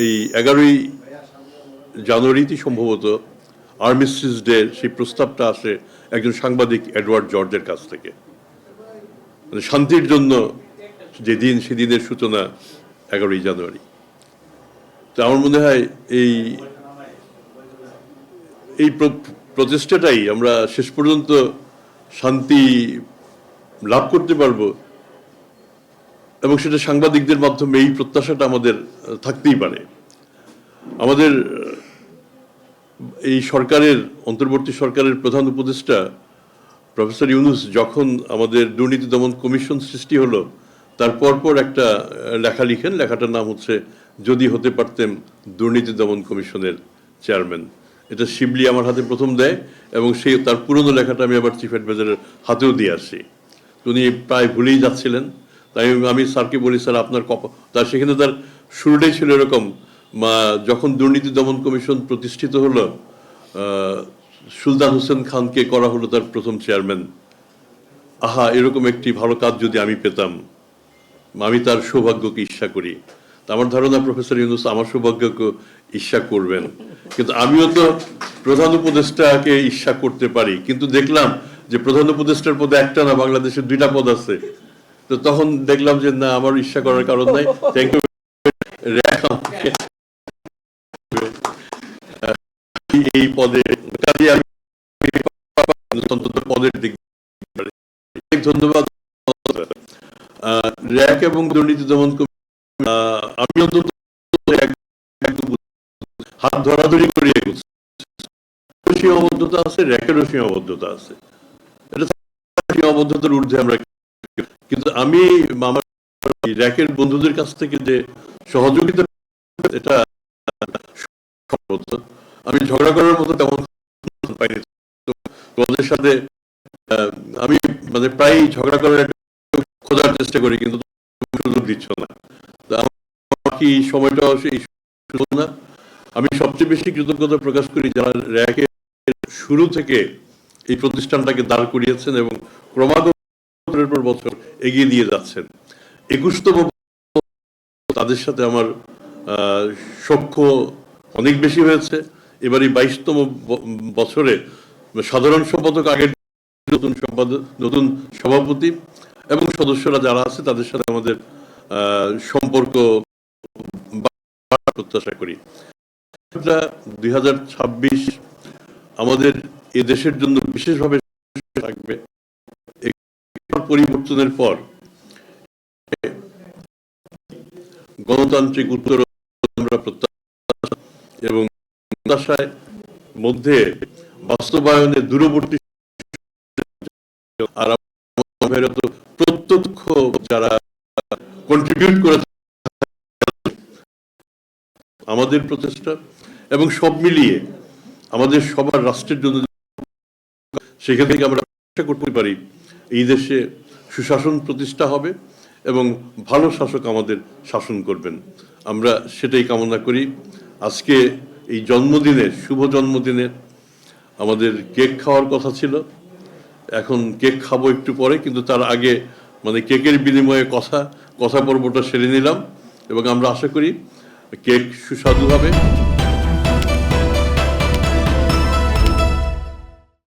এই 11ই জানুয়ারিতে সম্ভবত আর্মিস্টিস ডে সেই প্রস্তাবটা আসে একজন সাংবাদিক এডওয়ার্ড জর্জের কাছ থেকে। মানে শান্তির জন্য যেদিন সেদিনের সূচনা 11ই জানুয়ারি। তো আমার মনে হয় এই এই প্রচেষ্টাটাই আমরা শেষ পর্যন্ত শান্তি লাভ করতে পারবো, এবং সেটা সাংবাদিকদের মাধ্যমে এই প্রত্যাশাটা আমাদের থাকতেই পারে। আমাদের এই সরকারের অন্তর্বর্তী সরকারের প্রধান উপদেষ্টা প্রফেসর ইউনূস যখন আমাদের দুর্নীতি দমন কমিশন সৃষ্টি হলো, তার পরপর একটা লেখা লিখেন। লেখাটার নাম হচ্ছে যদি হতে পারতেম দুর্নীতি দমন কমিশনের চেয়ারম্যান। এটা শিবলি আমার হাতে প্রথম দেয়, এবং সেই তার পুরনো লেখাটা আমি আবার চিফ অ্যাডভাইজারের হাতেও দিয়ে আসি। উনি প্রায় ভুলেই যাচ্ছিলেন। তাই আমি স্যারকে বলি, স্যার আপনার তার সেখানে তার শুরুটাই ছিল এরকম, যখন দুর্নীতি দমন কমিশন প্রতিষ্ঠিত হলো, সুলতান হোসেন খানকে করা হলো তার প্রথম চেয়ারম্যান। আহা, এরকম একটি ভালো কাজ যদি আমি পেতাম, আমি তার সৌভাগ্যকে ঈর্ষা করি। আমার ধারণা প্রফেসর ইউনূস আমার সৌভাগ্যকে ঈর্ষা করবেন, কিন্তু আমিও তো প্রধান উপদেষ্টাকে ঈর্ষা করতে পারি। কিন্তু দেখলাম যে প্রধান উপদেষ্টার পদে একটা না, বাংলাদেশের 2টা পদ আছে। তো তখন দেখলাম যে না, আমার ঈর্ষা করার কারণ নাই। Thank you. এই পদে কাজে আমি অন্তত পদের দিক ধন্যবাদ। র্যাক এবং দুর্নীতি দমন কমিশন আমি অন্তত হাত ধরাধরি করে সীমাবদ্ধতা আছে, র্যাকেরও সীমাবদ্ধতা আছে। এটা সীমাবদ্ধতার ঊর্ধ্বে আমরা, কিন্তু আমি আমার র্যাকের বন্ধুদের কাছ থেকে যে সহযোগিতা, এটা আমি ঝগড়া করার মতো তেমন পাইনি। তোমাদের সাথে আমি মানে প্রায় ঝগড়া করার খোঁজার চেষ্টা করি, কিন্তু সুযোগ দিচ্ছ না। বাকি সময়টা না। আমি সবচেয়ে বেশি কৃতজ্ঞতা প্রকাশ করি যারা র্যাকের শুরু থেকে এই প্রতিষ্ঠানটাকে দাঁড় করিয়েছেন এবং ক্রমাগত পর বছর এগিয়ে দিয়ে যাচ্ছেন। 21তম তাদের সাথে আমার সখ্য অনেক বেশি হয়েছে। এবার এই 22তম বছরে সাধারণ সম্পাদক, আগের নতুন সভাপতি এবং সদস্যরা যারা আছে তাদের সাথে আমাদের সম্পর্ক প্রত্যাশা করি। 2026 আমাদের এ দেশের জন্য বিশেষভাবে থাকবে। পরিবর্তনের পর গণতান্ত্রিক উত্তর আমরা প্রত্যাশা এবং প্রত্যাশার মধ্যে বাস্তবায়নে দূরবর্তী আর প্রত্যক্ষ যারা কন্ট্রিবিউট করে আমাদের প্রচেষ্টা, এবং সব মিলিয়ে আমাদের সবার রাষ্ট্রের জন্য সেখান থেকে আমরা আশা করতে পারি এই দেশে সুশাসন প্রতিষ্ঠা হবে এবং ভালো শাসক আমাদের শাসন করবেন। আমরা সেটাই কামনা করি। আজকে এই জন্মদিনের, শুভ জন্মদিনের আমাদের কেক খাওয়ার কথা ছিল। এখন কেক খাবো একটু পরে, কিন্তু তার আগে মানে কেকের বিনিময়ে কথা পর্বটা সেরে নিলাম, এবং আমরা আশা করি কেক সুস্বাদু হবে।